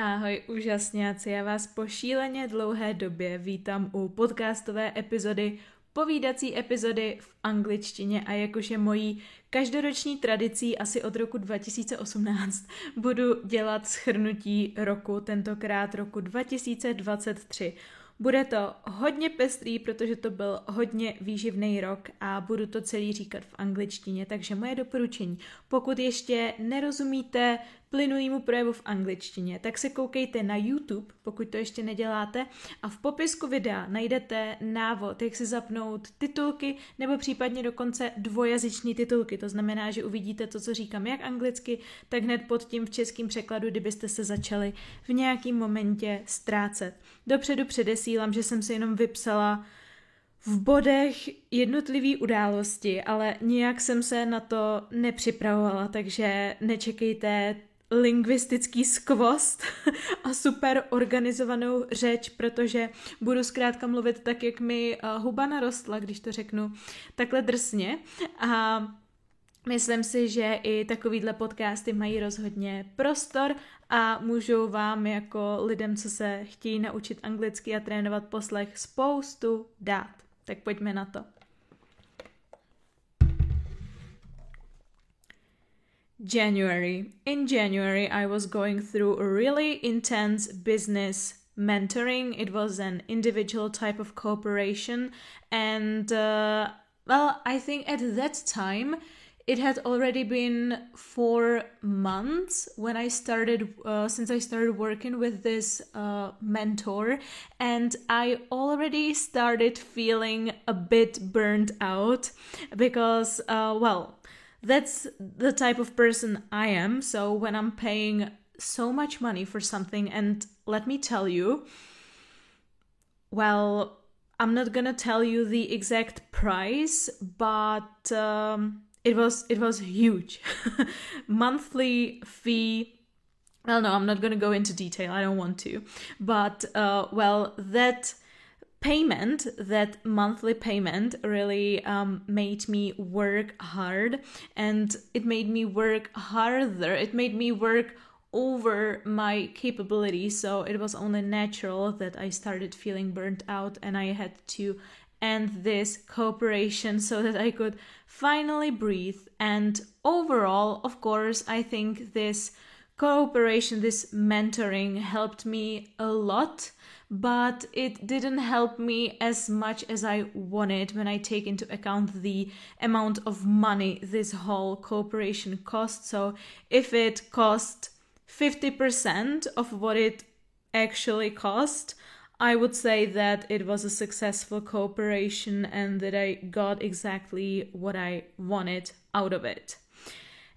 Ahoj úžasňáci, já vás po šíleně dlouhé době vítám u podcastové epizody, povídací epizody v angličtině a jak už je mojí každoroční tradicí asi od roku 2018 budu dělat shrnutí roku, tentokrát roku 2023. Bude to hodně pestrý, protože to byl hodně výživný rok a budu to celý říkat v angličtině, takže moje doporučení. Pokud ještě nerozumíte plynulému projevu v angličtině, tak se koukejte na YouTube, pokud to ještě neděláte, a v popisku videa najdete návod, jak si zapnout titulky nebo případně dokonce dvojazyčné titulky. To znamená, že uvidíte to, co říkám jak anglicky, tak hned pod tím v českém překladu, kdybyste se začali v nějakém momentě ztrácet. Dopředu předesílám, že jsem si jenom vypsala v bodech jednotlivé události, ale nijak jsem se na to nepřipravovala, takže nečekejte lingvistický skvost a super organizovanou řeč, protože budu zkrátka mluvit tak, jak mi huba narostla, když to řeknu takhle drsně. A myslím si, že i takovýhle podcasty mají rozhodně prostor a můžou vám jako lidem, co se chtějí naučit anglicky a trénovat poslech, spoustu dát. Tak pojďme na to. January. In January, I was going through a really intense business mentoring. It was an individual type of cooperation. And, I think at that time, it had already been 4 months when I started, since I started working with this mentor, and I already started feeling a bit burnt out because, that's the type of person I am. So when I'm paying so much money for something, and let me tell you, I'm not gonna tell you the exact price, but it was huge. Monthly fee. Well, no, I'm not gonna go into detail. I don't want to. But that monthly payment really made me work hard, and it made me work harder. It made me work over my capabilities, so it was only natural that I started feeling burnt out and I had to end this cooperation so that I could finally breathe. And overall, of course, I think this cooperation, this mentoring helped me a lot, but it didn't help me as much as I wanted when I take into account the amount of money this whole cooperation cost. So if it cost 50% of what it actually cost, I would say that it was a successful cooperation and that I got exactly what I wanted out of it.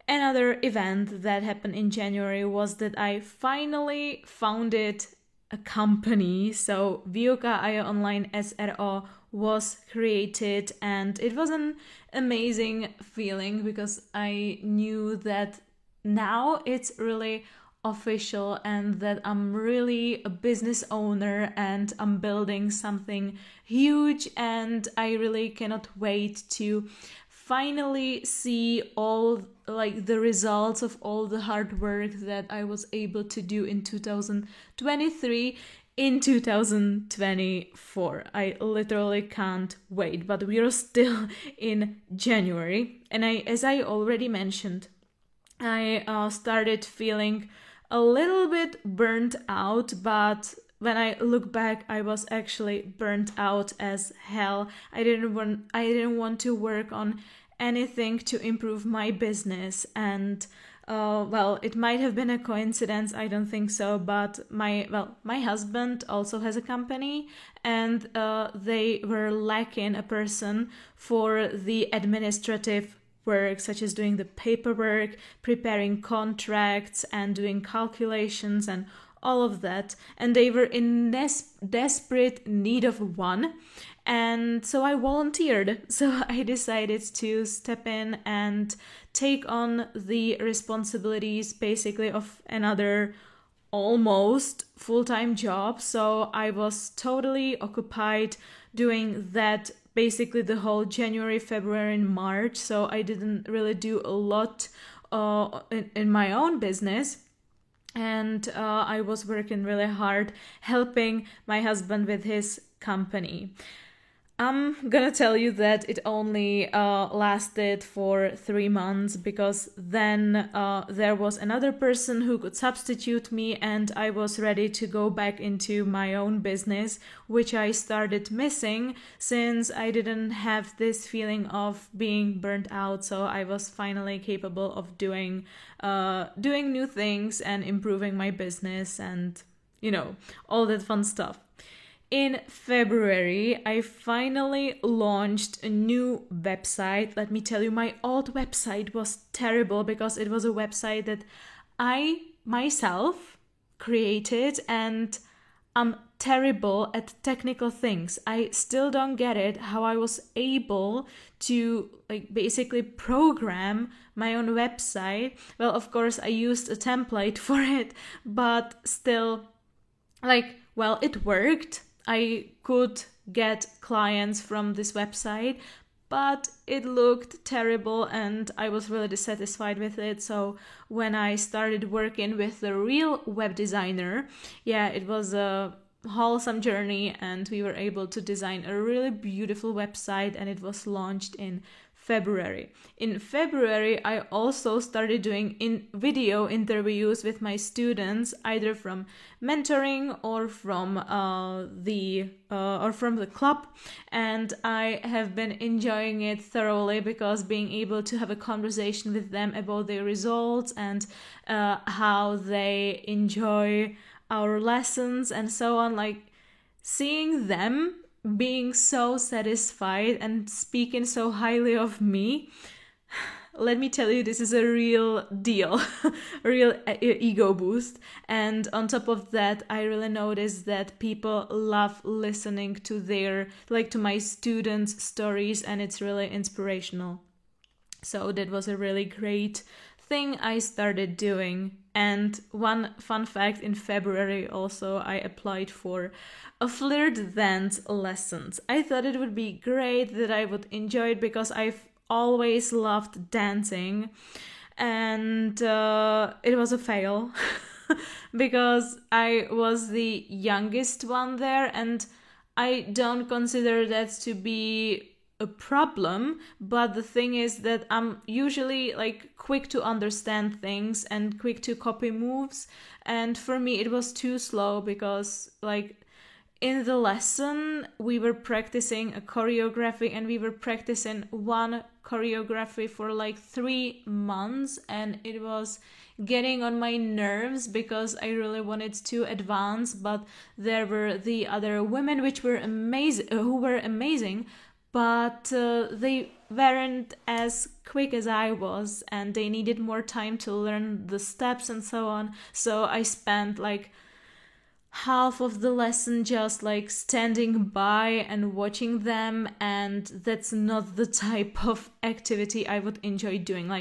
Another event that happened in January was that I finally founded a company. So Výuka online SRO was created, and it was an amazing feeling because I knew that now it's really official and that I'm really a business owner and I'm building something huge, and I really cannot wait to finally see all the results of all the hard work that I was able to do in 2023 in 2024. I literally can't wait, but we are still in January, and as I already mentioned, I started feeling a little bit burnt out, but when I look back, I was actually burnt out as hell. I didn't want to work on anything to improve my business, and it might have been a coincidence, I don't think so, but my husband also has a company, and they were lacking a person for the administrative work, such as doing the paperwork, preparing contracts, and doing calculations and all of that, and they were in desperate need of one. And so I volunteered. So I decided to step in and take on the responsibilities basically of another almost full-time job. So I was totally occupied doing that basically the whole January, February, and March. So I didn't really do a lot in my own business. and I was working really hard helping my husband with his company. I'm gonna tell you that it only lasted for 3 months, because then there was another person who could substitute me, and I was ready to go back into my own business, which I started missing since I didn't have this feeling of being burnt out. So I was finally capable of doing new things and improving my business and, all that fun stuff. In February, I finally launched a new website. Let me tell you, my old website was terrible because it was a website that I myself created, and I'm terrible at technical things. I still don't get it, how I was able to basically program my own website. Well, of course, I used a template for it, but still, it worked. I could get clients from this website, but it looked terrible and I was really dissatisfied with it. So when I started working with the real web designer, it was a wholesome journey, and we were able to design a really beautiful website, and it was launched in February. In February, I also started doing video interviews with my students, either from mentoring or from the club, and I have been enjoying it thoroughly, because being able to have a conversation with them about their results and how they enjoy our lessons and so on, seeing them being so satisfied and speaking so highly of me, let me tell you, this is a real deal, real ego boost. And on top of that, I really noticed that people love listening to to my students' stories, and it's really inspirational. So that was a really great thing I started doing. And one fun fact, in February also I applied for a flirt dance lessons. I thought it would be great, that I would enjoy it, because I've always loved dancing, and it was a fail because I was the youngest one there, and I don't consider that to be a problem, but the thing is that I'm usually quick to understand things and quick to copy moves, and for me it was too slow, because in the lesson we were practicing a choreography, and we were practicing one choreography for 3 months, and it was getting on my nerves because I really wanted to advance, but there were the other women who were amazing, but they weren't as quick as I was, and they needed more time to learn the steps and so on. So I spent half of the lesson just standing by and watching them, and that's not the type of activity I would enjoy doing.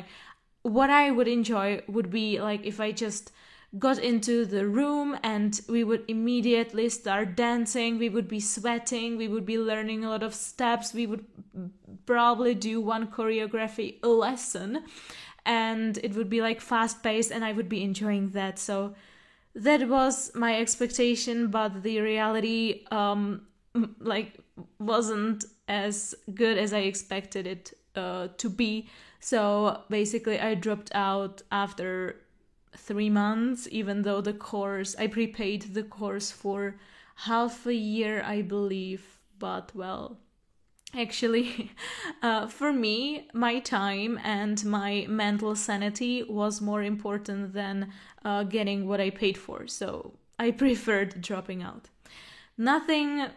What I would enjoy would be if I just got into the room and we would immediately start dancing, we would be sweating, we would be learning a lot of steps, we would probably do one choreography lesson, and it would be fast paced, and I would be enjoying that. So that was my expectation, but the reality wasn't as good as I expected it to be. So basically I dropped out after 3 months, even though I prepaid the course for half a year, I believe. But actually, for me, my time and my mental sanity was more important than getting what I paid for. So I preferred dropping out. Nothing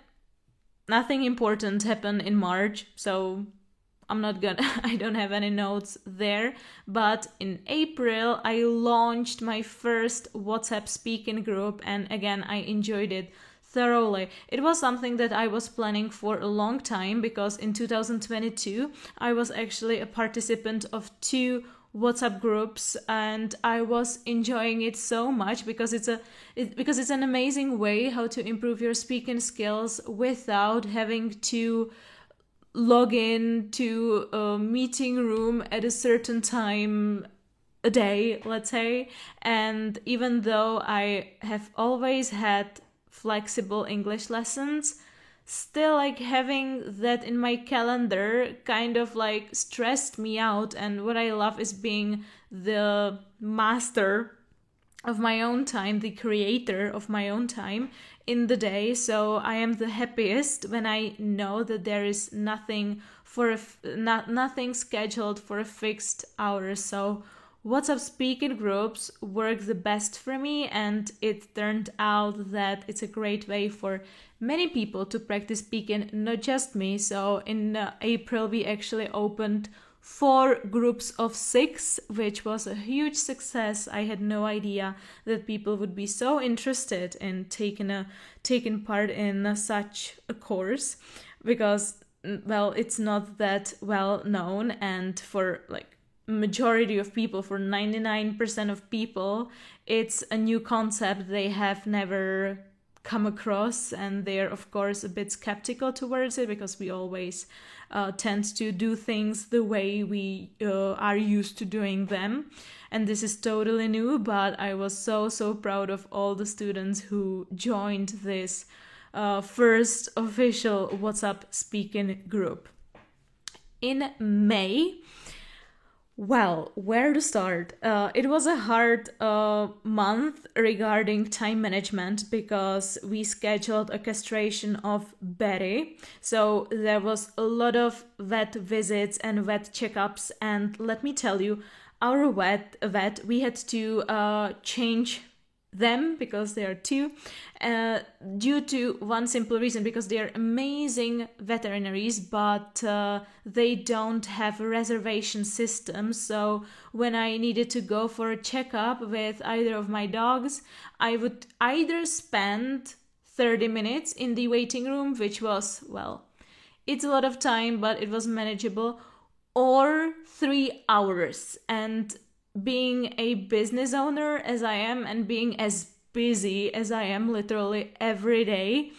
important happened in March, so I don't have any notes there, but in April I launched my first WhatsApp speaking group, and again I enjoyed it thoroughly. It was something that I was planning for a long time, because in 2022 I was actually a participant of 2 WhatsApp groups, and I was enjoying it so much because it's an amazing way how to improve your speaking skills without having to log in to a meeting room at a certain time a day, let's say. And even though I have always had flexible English lessons, still like having that in my calendar kind of like stressed me out. And what I love is being the master of my own time, the creator of my own time in the day. So I am the happiest when I know that there is nothing nothing scheduled for a fixed hour. So WhatsApp speaking groups work the best for me, and it turned out that it's a great way for many people to practice speaking, not just me. So in April we actually opened 4 groups of 6, which was a huge success. I had no idea that people would be so interested in taking part in such a course, because, well, it's not that well known, and for like majority of people, for 99% of people, it's a new concept they have never come across, and they're of course a bit skeptical towards it, because we always tend to do things the way we are used to doing them, and this is totally new. But I was so proud of all the students who joined this first official WhatsApp speaking group. In May, well, where to start? It was a hard month regarding time management, because we scheduled a castration of Betty. So there was a lot of vet visits and vet checkups. And let me tell you, our vet, we had to change them, because there are 2, due to one simple reason, because they are amazing veterinaries, but they don't have a reservation system. So when I needed to go for a checkup with either of my dogs, I would either spend 30 minutes in the waiting room, which was, well, it's a lot of time, but it was manageable, or 3 hours. And being a business owner as I am, and being as busy as I am literally every day,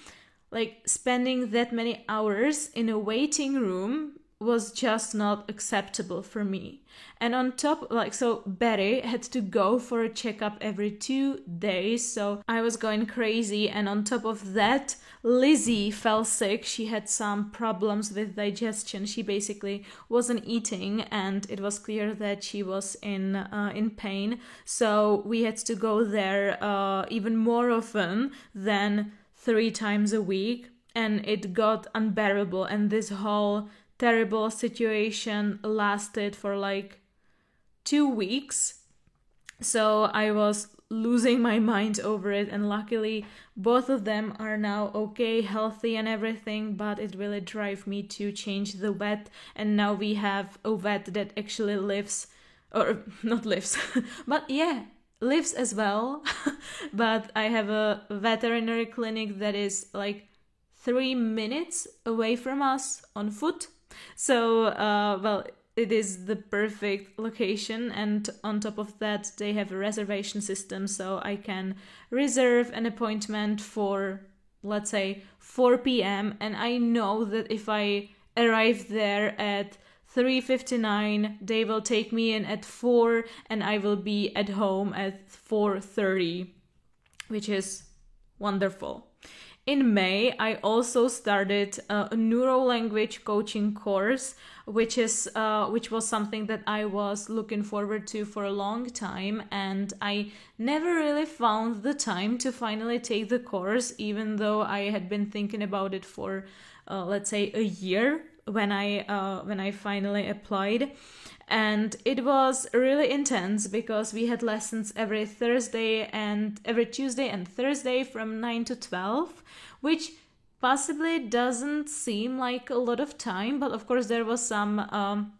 like spending that many hours in a waiting room was just not acceptable for me. And on top, so Betty had to go for a checkup every 2 days, so I was going crazy. And on top of that, Lizzie fell sick. She had some problems with digestion. She basically wasn't eating, and it was clear that she was in pain. So we had to go there even more often than 3 times a week, and it got unbearable. And this whole terrible situation lasted for like 2 weeks. So I was losing my mind over it, and luckily both of them are now okay, healthy and everything, but it really drove me to change the vet. And now we have a vet that actually lives, or not lives, but yeah, lives as well. But I have a veterinary clinic that is like 3 minutes away from us on foot. So, well, it is the perfect location, and on top of that, they have a reservation system, so I can reserve an appointment for, let's say, 4 p.m. And I know that if I arrive there at 3:59, they will take me in at 4, and I will be at home at 4:30, which is wonderful. In May, I also started a neuro-language coaching course, which was something that I was looking forward to for a long time, and I never really found the time to finally take the course, even though I had been thinking about it for, let's say, a year when I finally applied. And it was really intense, because we had lessons every Tuesday and Thursday from 9 to 12, which possibly doesn't seem like a lot of time, but of course there was some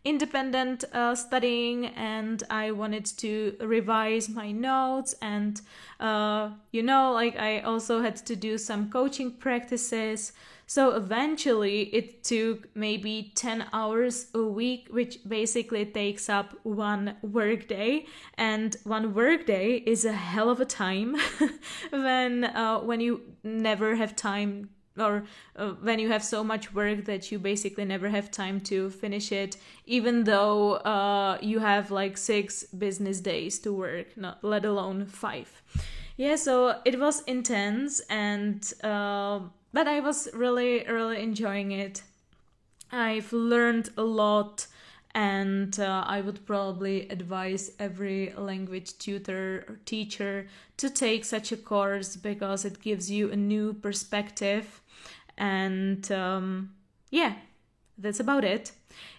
independent studying, and I wanted to revise my notes, and I also had to do some coaching practices. So eventually it took maybe 10 hours a week, which basically takes up 1 workday. And 1 workday is a hell of a time when you never have time when you have so much work that you basically never have time to finish it, even though you have like 6 business days to work, not let alone 5. Yeah, so it was intense, and but I was really enjoying it. I've learned a lot, and I would probably advise every language tutor or teacher to take such a course, because it gives you a new perspective. And yeah, that's about it.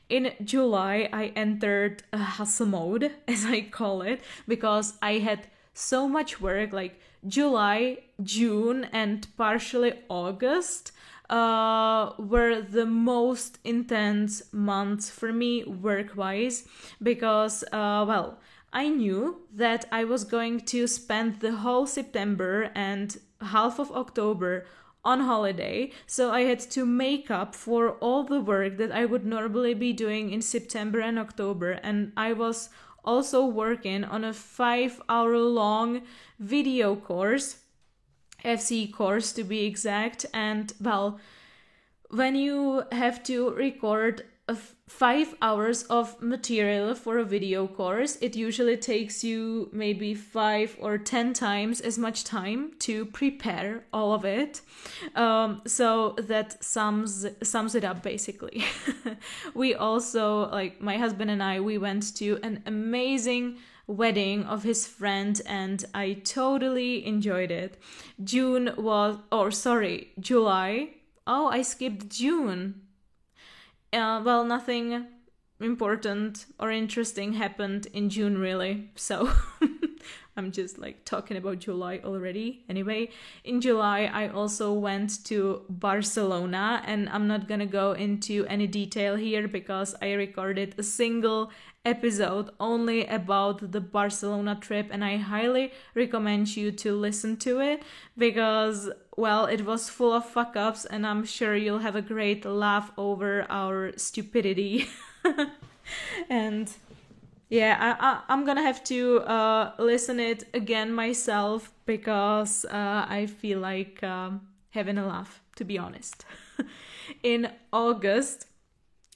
In July, I entered a hustle mode, as I call it, because I had so much work. Like July, June, and partially August were the most intense months for me work-wise, because, well, I knew that I was going to spend the whole September and half of October on holiday, so I had to make up for all the work that I would normally be doing in September and October. And I was also working on a 5-hour-long video course, FC course to be exact. And well, when you have to record 5 hours of material for a video course, it usually takes you maybe 5 or 10 times as much time to prepare all of it. So that sums it up basically. We also, like my husband and I, we went to an amazing wedding of his friend, and I totally enjoyed it. July. Oh, I skipped June. Well, nothing important or interesting happened in June, really. So I'm just like talking about July already. Anyway, in July, I also went to Barcelona, and I'm not gonna go into any detail here because I recorded a single episode only about the Barcelona trip, and I highly recommend you to listen to it because, well, it was full of fuck ups, and I'm sure you'll have a great laugh over our stupidity. And yeah, I'm gonna have to listen it again myself because I feel like having a laugh, to be honest. In August,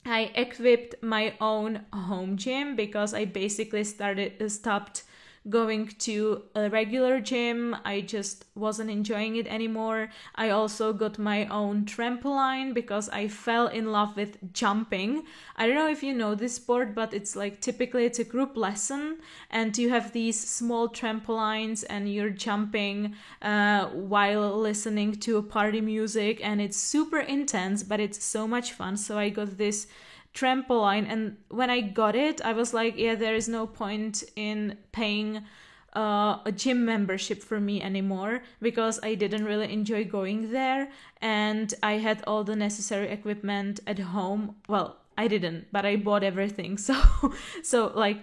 I equipped my own home gym because I basically stopped going to a regular gym. I just wasn't enjoying it anymore. I also got my own trampoline because I fell in love with jumping. I don't know if you know this sport, but it's like typically it's a group lesson and you have these small trampolines and you're jumping while listening to party music, and it's super intense, but it's so much fun. So I got this trampoline, and when I got it, I was like, yeah, there is no point in paying a gym membership for me anymore because I didn't really enjoy going there, and I had all the necessary equipment at home. Well, I didn't, but I bought everything. So like,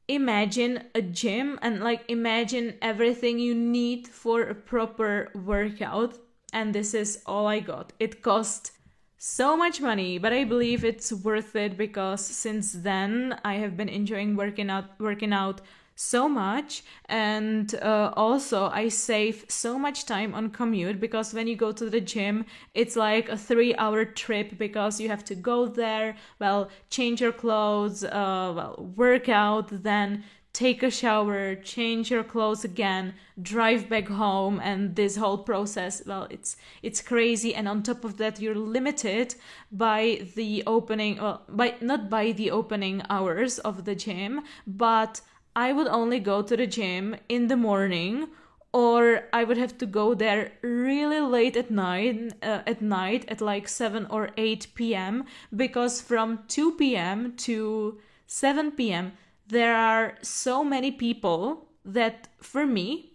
imagine a gym and like imagine everything you need for a proper workout, and this is all I got. It cost so much money, but I believe it's worth it because since then I have been enjoying working out so much, and also I save so much time on commute because when you go to the gym, it's like a 3-hour trip because you have to go there, well, change your clothes, work out, then take a shower, change your clothes again, drive back home, and this whole process, well, it's crazy. And on top of that, you're limited by the opening, not by the opening hours of the gym, but I would only go to the gym in the morning, or I would have to go there really late at night at like 7 or 8 p.m. because from 2 p.m. to 7 p.m. there are so many people that for me,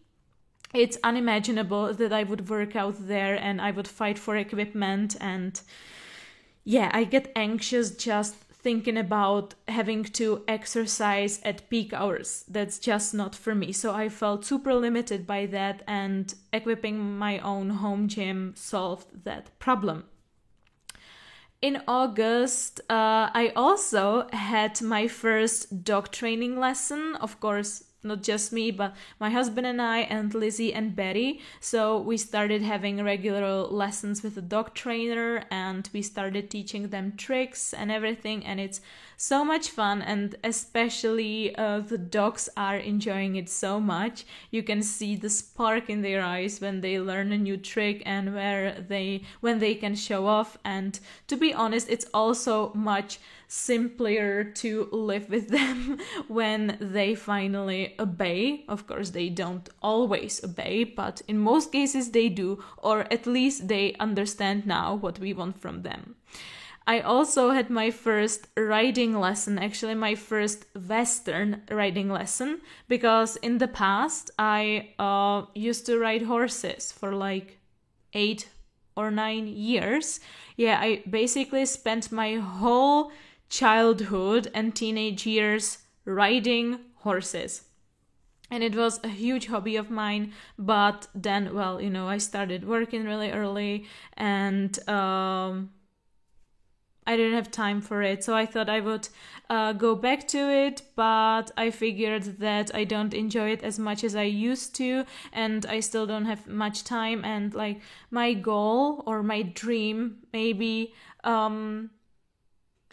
it's unimaginable that I would work out there and I would fight for equipment. And yeah, I get anxious just thinking about having to exercise at peak hours. That's just not for me. So I felt super limited by that, and equipping my own home gym solved that problem. In August, I also had my first dog training lesson. Of course, not just me, but my husband and I, and Lizzie and Betty. So we started having regular lessons with a dog trainer, and we started teaching them tricks and everything, and it's so much fun, and especially the dogs are enjoying it so much. You can see the spark in their eyes when they learn a new trick and when they can show off. And to be honest, it's also much simpler to live with them when they finally obey. Of course, they don't always obey, but in most cases they do, or at least they understand now what we want from them. I also had my first riding lesson, actually my first Western riding lesson, because in the past I used to ride horses for like 8 or 9 years. Yeah, I basically spent my whole childhood and teenage years riding horses. And it was a huge hobby of mine, but then, well, I started working really early, and I didn't have time for it, so I thought I would go back to it, but I figured that I don't enjoy it as much as I used to, and I still don't have much time, and like my goal or my dream, maybe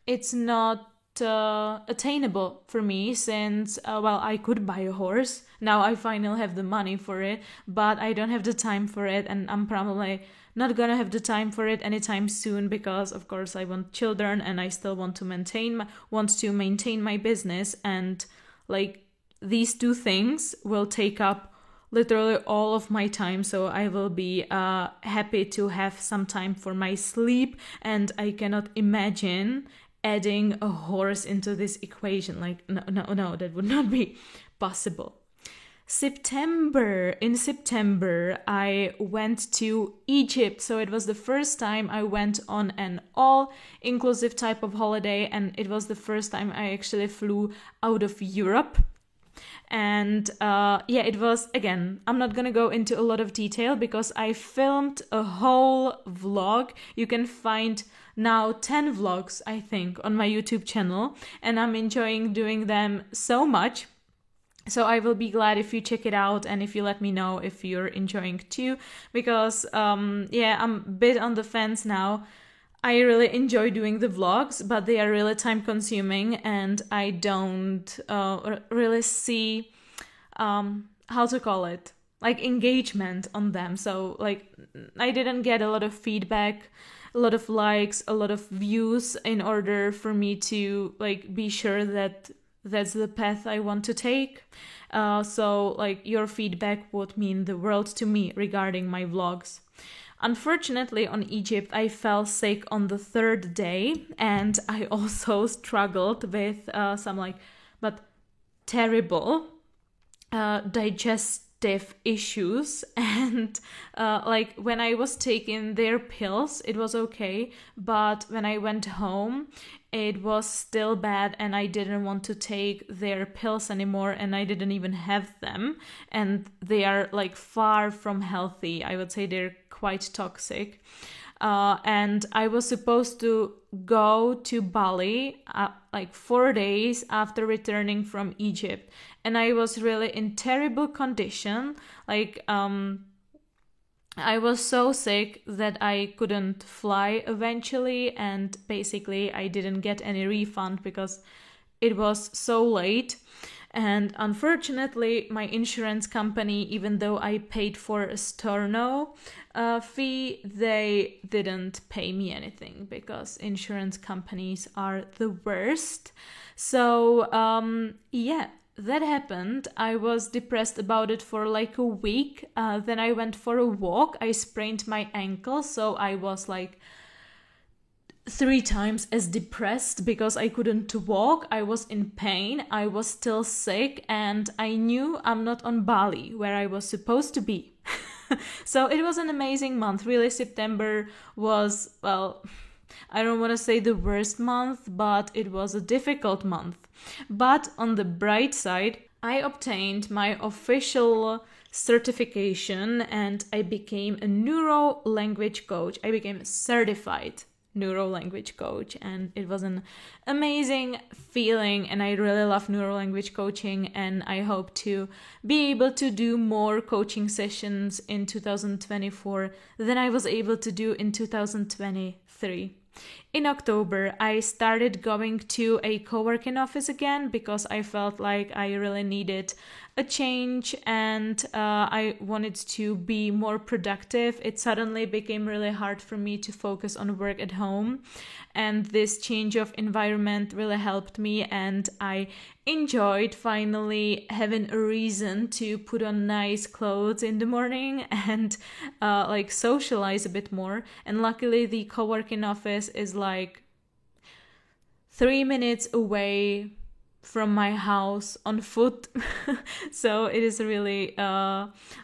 it's not attainable for me, since I could buy a horse. Now I finally have the money for it, but I don't have the time for it, and I'm probably not gonna have the time for it anytime soon, because of course I want children and I still want to maintain my business, and like these two things will take up literally all of my time. So I will be happy to have some time for my sleep, and I cannot imagine adding a horse into this equation. Like no, that would not be possible. In September, I went to Egypt. So it was the first time I went on an all-inclusive type of holiday, and it was the first time I actually flew out of Europe. And it was, again, I'm not gonna go into a lot of detail because I filmed a whole vlog. You can find now 10 vlogs, I think, on my YouTube channel, and I'm enjoying doing them so much. So I will be glad if you check it out, and if you let me know if you're enjoying too, because I'm a bit on the fence now. I really enjoy doing the vlogs, but they are really time consuming, and I don't really see how to call it, like engagement on them. So like I didn't get a lot of feedback, a lot of likes, a lot of views in order for me to like be sure that that's the path I want to take. So like your feedback would mean the world to me regarding my vlogs. Unfortunately, on Egypt, I fell sick on the 3rd day, and I also struggled with some terrible digestive issues. And when I was taking their pills, it was okay, but when I went home, it was still bad, and I didn't want to take their pills anymore, and I didn't even have them, and they are like far from healthy. I would say they're quite toxic. And I was supposed to go to Bali 4 days after returning from Egypt, and I was really in terrible condition. I was so sick that I couldn't fly eventually, and basically I didn't get any refund because it was so late. And unfortunately, my insurance company, even though I paid for a storno fee, they didn't pay me anything because insurance companies are the worst. So that happened. I was depressed about it for like a week. Then I went for a walk. I sprained my ankle, so I was like 3 times as depressed because I couldn't walk. I was in pain. I was still sick, and I knew I'm not on Bali where I was supposed to be. So it was an amazing month. Really, September was, I don't want to say the worst month, but it was a difficult month. But on the bright side, I obtained my official certification, and I became a neuro language coach. I became certified neuro-language coach, and it was an amazing feeling, and I really love neuro-language coaching, and I hope to be able to do more coaching sessions in 2024 than I was able to do in 2023. In October, I started going to a co-working office again because I felt like I really needed a change, and I wanted to be more productive. It suddenly became really hard for me to focus on work at home, and this change of environment really helped me, and I enjoyed finally having a reason to put on nice clothes in the morning and like socialize a bit more. And luckily the co-working office is like 3 minutes away from my house on foot. So it is really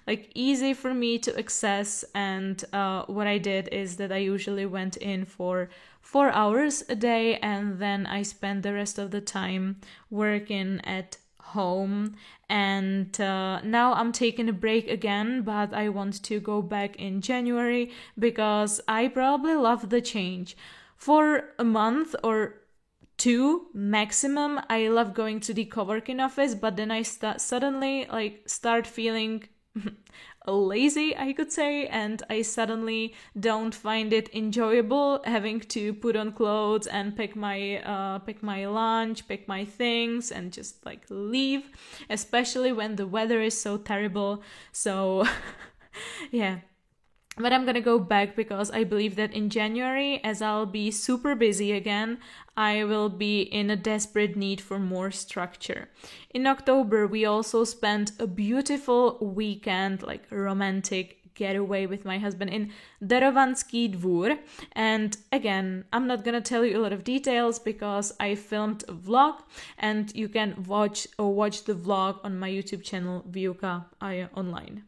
like easy for me to access, and what I did is that I usually went in for 4 hours a day, and then I spent the rest of the time working at home. And now I'm taking a break again, but I want to go back in January because I probably love the change. For a month or 2 maximum, I love going to the co-working office, but then I suddenly start feeling lazy, I could say, and I suddenly don't find it enjoyable having to put on clothes and pick my lunch, pick my things, and just like leave, especially when the weather is so terrible. So yeah. But I'm gonna go back because I believe that in January, as I'll be super busy again, I will be in a desperate need for more structure. In October, we also spent a beautiful weekend, like romantic getaway with my husband in Darovanský dvůr. And again, I'm not gonna tell you a lot of details because I filmed a vlog, and you can watch the vlog on my YouTube channel Výuka online.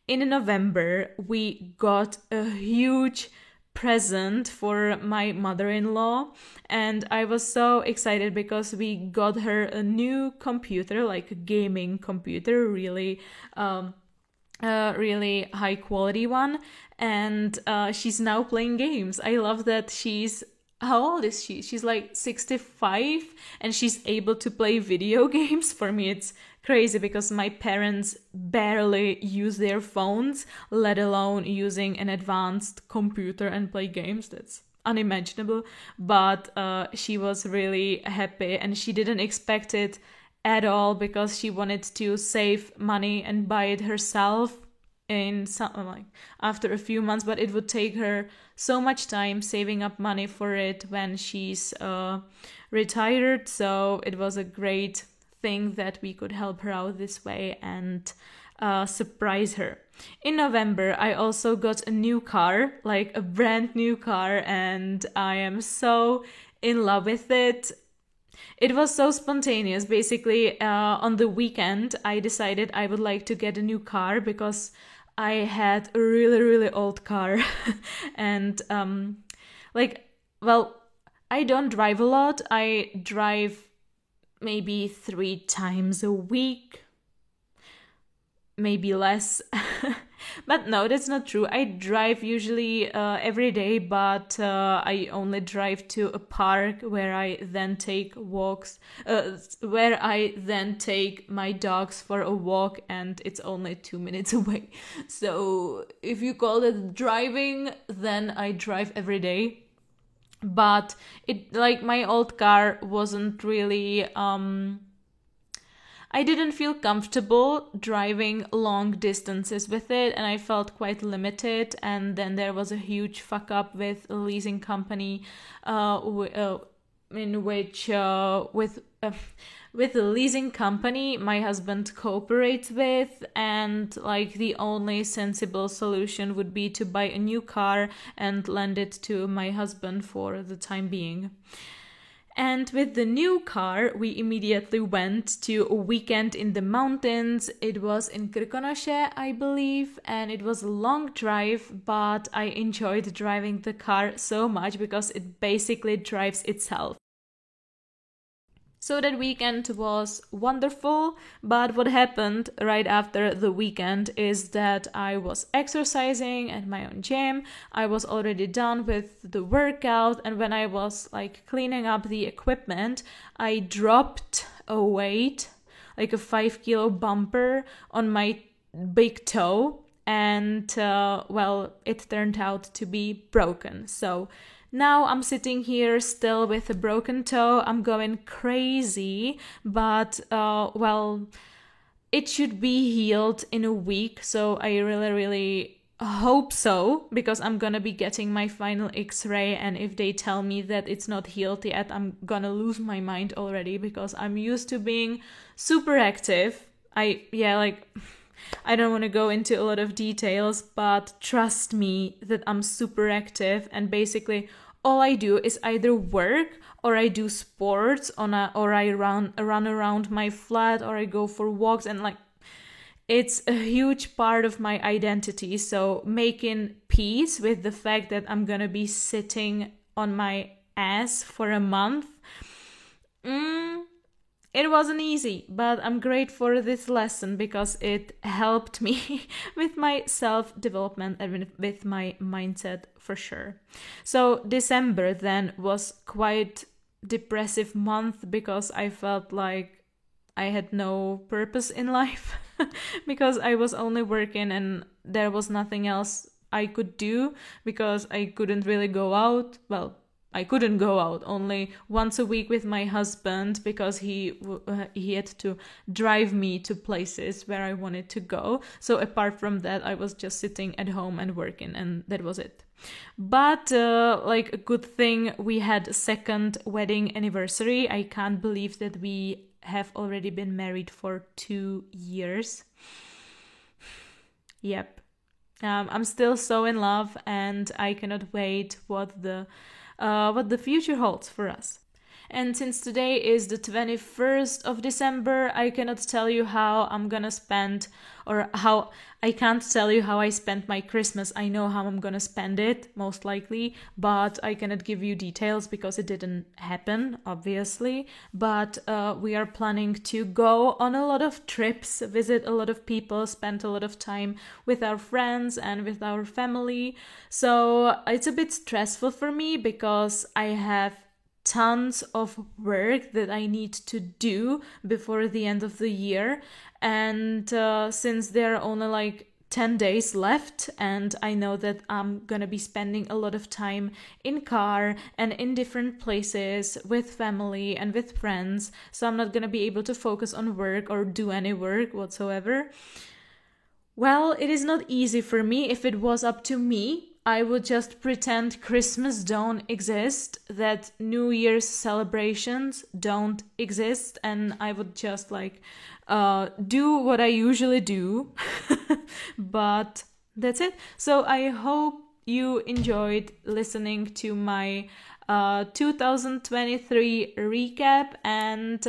In November, we got a huge present for my mother-in-law, and I was so excited because we got her a new computer, like a gaming computer, really really high quality one, and she's now playing games. I love that how old is she? She's like 65, and she's able to play video games. For me, it's crazy because my parents barely use their phones, let alone using an advanced computer and play games. That's unimaginable. But she was really happy, and she didn't expect it at all because she wanted to save money and buy it herself in after a few months, but it would take her so much time saving up money for it when she's retired. So it was a great thing that we could help her out this way and surprise her. In November, I also got a new car, like a brand new car, and I am so in love with it. It was so spontaneous. Basically, on the weekend, I decided I would like to get a new car because I had a really, really old car. And I don't drive a lot. I drive maybe 3 times a week, maybe less. But no, that's not true. I drive usually every day, but I only drive to a park where I then take walks, where I then take my dogs for a walk, and it's only 2 minutes away. So if you call it driving, then I drive every day. But my old car wasn't really I didn't feel comfortable driving long distances with it, and I felt quite limited. And then there was a huge fuck up with a leasing company, in which with the leasing company my husband cooperates with, and the only sensible solution would be to buy a new car and lend it to my husband for the time being. And with the new car, we immediately went to a weekend in the mountains. It was in Krkonoše, I believe, and it was a long drive, but I enjoyed driving the car so much because it basically drives itself. So that weekend was wonderful, but what happened right after the weekend is that I was exercising at my own gym. I was already done with the workout, and when I was like cleaning up the equipment, I dropped a weight, like a 5-kilo bumper on my big toe, and it turned out to be broken. So now I'm sitting here still with a broken toe. I'm going crazy, but it should be healed in a week. So I really hope so, because I'm gonna be getting my final X-ray, and if they tell me that it's not healed yet, I'm gonna lose my mind already, because I'm used to being super active. I don't want to go into a lot of details, but trust me that I'm super active, and basically all I do is either work or I do sports or I run around my flat, or I go for walks, and like it's a huge part of my identity. So making peace with the fact that I'm gonna be sitting on my ass for a month, it wasn't easy, but I'm grateful for this lesson because it helped me with my self-development and with my mindset for sure. So December then was quite depressive month because I felt like I had no purpose in life because I was only working and there was nothing else I could do because I couldn't really go out. Well, I couldn't go out only once a week with my husband because he had to drive me to places where I wanted to go. So apart from that, I was just sitting at home and working, and that was it. But like a good thing, we had a second wedding anniversary. I can't believe that we have already been married for 2 years. Yep. I'm still so in love, and I cannot wait what the future holds for us. And since today is the 21st of December, I cannot tell you how I'm gonna spend, or how I can't tell you how I spent my Christmas. I know how I'm gonna spend it, most likely, but I cannot give you details because it didn't happen, obviously. But we are planning to go on a lot of trips, visit a lot of people, spend a lot of time with our friends and with our family. So it's a bit stressful for me because I have tons of work that I need to do before the end of the year, and since there are only like 10 days left, and I know that I'm gonna be spending a lot of time in car and in different places with family and with friends, so I'm not gonna be able to focus on work or do any work whatsoever. Well, it is not easy for me. If it was up to me, I would just pretend Christmas don't exist, that New Year's celebrations don't exist, and I would just like do what I usually do. But that's it. So I hope you enjoyed listening to my 2023 recap, and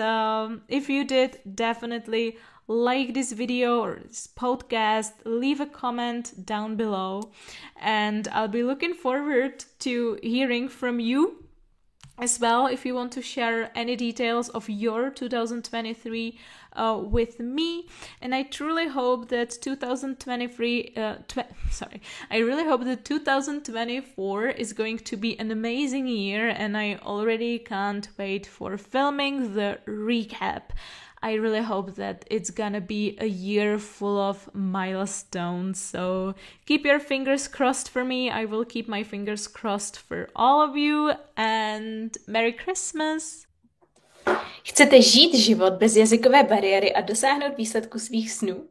if you did, definitely like this video or this podcast, leave a comment down below, and I'll be looking forward to hearing from you as well if you want to share any details of your 2023 with me. And I truly hope that 2024 is going to be an amazing year, and I already can't wait for filming the recap. I really hope that it's gonna be a year full of milestones, so keep your fingers crossed for me. I will keep my fingers crossed for all of you, and Merry Christmas! Chcete žít život bez jazykové bariéry a dosáhnout výsledku svých snů?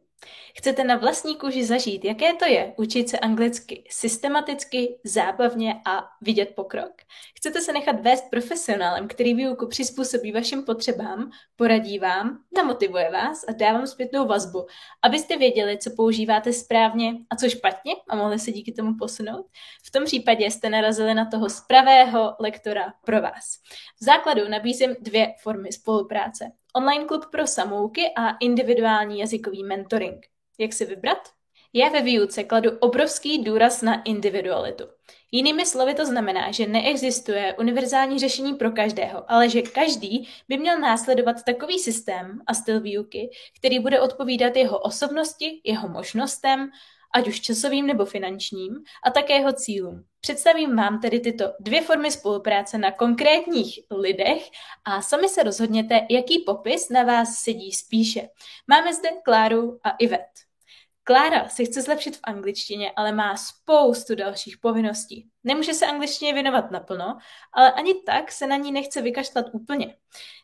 Chcete na vlastní kůži zažít, jaké to je učit se anglicky systematicky, zábavně a vidět pokrok? Chcete se nechat vést profesionálem, který výuku přizpůsobí vašim potřebám, poradí vám, namotivuje vás a dá vám zpětnou vazbu, abyste věděli, co používáte správně a co špatně a mohli se díky tomu posunout? V tom případě jste narazili na toho pravého lektora pro vás. V základu nabízím 2 formy spolupráce. Online klub pro samouky a individuální jazykový mentoring. Jak si vybrat? Já ve výuce kladu obrovský důraz na individualitu. Jinými slovy to znamená, že neexistuje univerzální řešení pro každého, ale že každý by měl následovat takový systém a styl výuky, který bude odpovídat jeho osobnosti, jeho možnostem, ať už časovým nebo finančním, a také jeho cílům. Představím vám tedy tyto dvě formy spolupráce na konkrétních lidech a sami se rozhodněte, jaký popis na vás sedí spíše. Máme zde Kláru a Ivet. Klára se chce zlepšit v angličtině, ale má spoustu dalších povinností. Nemůže se angličtině věnovat naplno, ale ani tak se na ní nechce vykašlat úplně.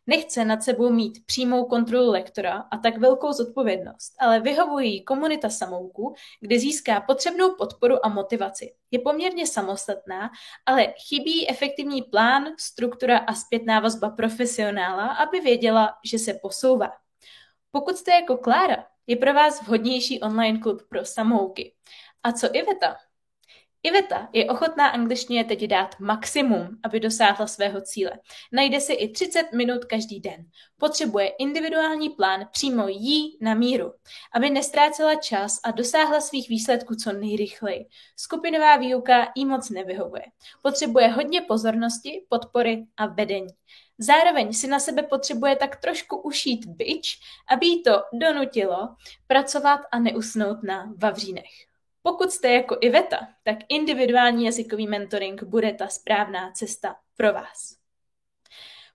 Nechce nad sebou mít přímou kontrolu lektora a tak velkou zodpovědnost, ale vyhovuje jí komunita samouků, kde získá potřebnou podporu a motivaci. Je poměrně samostatná, ale chybí efektivní plán, struktura a zpětná vazba profesionála, aby věděla, že se posouvá. Pokud jste jako Klára, je pro vás vhodnější online klub pro samouky. A co Iveta? Iveta je ochotná angličtině teď dát maximum, aby dosáhla svého cíle. Najde si i 30 minut každý den. Potřebuje individuální plán přímo jí na míru, aby nestrácela čas a dosáhla svých výsledků co nejrychleji. Skupinová výuka jí moc nevyhovuje. Potřebuje hodně pozornosti, podpory a vedení. Zároveň si na sebe potřebuje tak trošku ušít bič, aby jí to donutilo pracovat a neusnout na vavřínech. Pokud jste jako Iveta, tak individuální jazykový mentoring bude ta správná cesta pro vás.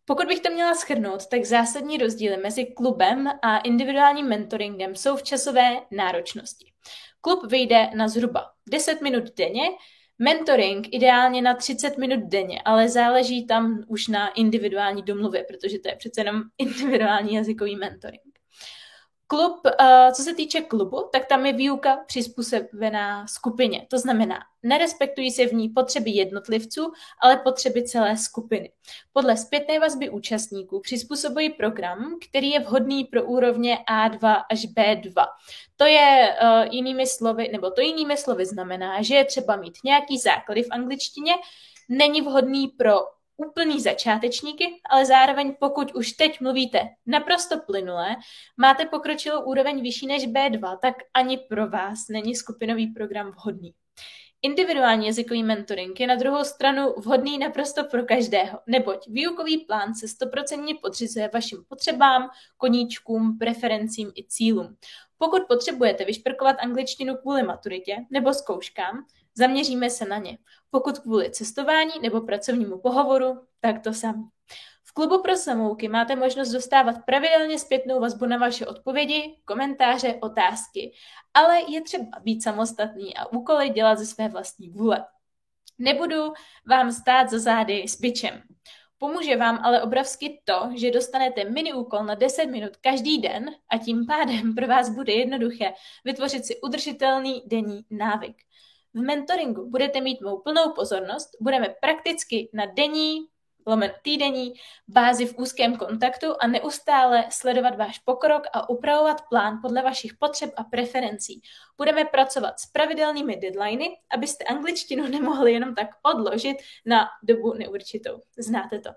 Pokud bych to měla shrnout, tak zásadní rozdíly mezi klubem a individuálním mentoringem jsou v časové náročnosti. Klub vyjde na zhruba 10 minut denně, mentoring ideálně na 30 minut denně, ale záleží tam už na individuální domluvě, protože to je přece jenom individuální jazykový mentoring. Klub, co se týče klubu, tak tam je výuka přizpůsobená skupině. To znamená, nerespektují se v ní potřeby jednotlivců, ale potřeby celé skupiny. Podle zpětné vazby účastníků přizpůsobují program, který je vhodný pro úrovně A2 až B2. To je jinými slovy znamená, že je třeba mít nějaký základy v angličtině, není vhodný pro úplný začátečníky, ale zároveň pokud už teď mluvíte naprosto plynule, máte pokročilou úroveň vyšší než B2, tak ani pro vás není skupinový program vhodný. Individuální jazykový mentoring je na druhou stranu vhodný naprosto pro každého, neboť výukový plán se 100% podřizuje vašim potřebám, koníčkům, preferencím i cílům. Pokud potřebujete vyšperkovat angličtinu kvůli maturitě nebo zkouškám, zaměříme se na ně. Pokud kvůli cestování nebo pracovnímu pohovoru, tak to samé. V klubu pro samouky máte možnost dostávat pravidelně zpětnou vazbu na vaše odpovědi, komentáře, otázky, ale je třeba být samostatný a úkoly dělat ze své vlastní vůle. Nebudu vám stát za zády s bičem. Pomůže vám ale obrovsky to, že dostanete mini úkol na 10 minut každý den a tím pádem pro vás bude jednoduché vytvořit si udržitelný denní návyk. V mentoringu budete mít mou plnou pozornost, budeme prakticky na denní, týdenní bázi v úzkém kontaktu a neustále sledovat váš pokrok a upravovat plán podle vašich potřeb a preferencí. Budeme pracovat s pravidelnými deadliny, abyste angličtinu nemohli jenom tak odložit na dobu neurčitou. Znáte to.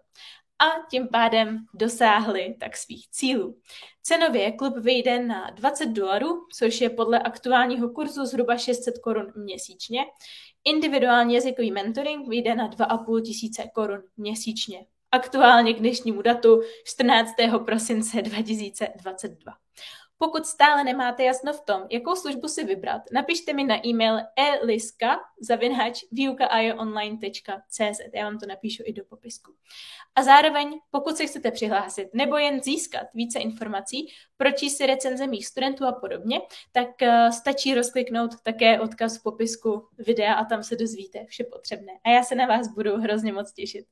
A tím pádem dosáhli tak svých cílů. Cenově klub vyjde na $20, což je podle aktuálního kurzu zhruba 600 korun měsíčně. Individuální jazykový mentoring vyjde na 2500 korun měsíčně. Aktuálně k dnešnímu datu 14. prosince 2022. Pokud stále nemáte jasno v tom, jakou službu si vybrat, napište mi na e-mail eliska@výukaionline.cz. Já vám to napíšu i do popisku. A zároveň, pokud se chcete přihlásit nebo jen získat více informací, pročíst si recenze mých studentů a podobně, tak stačí rozkliknout také odkaz v popisku videa a tam se dozvíte vše potřebné. A já se na vás budu hrozně moc těšit.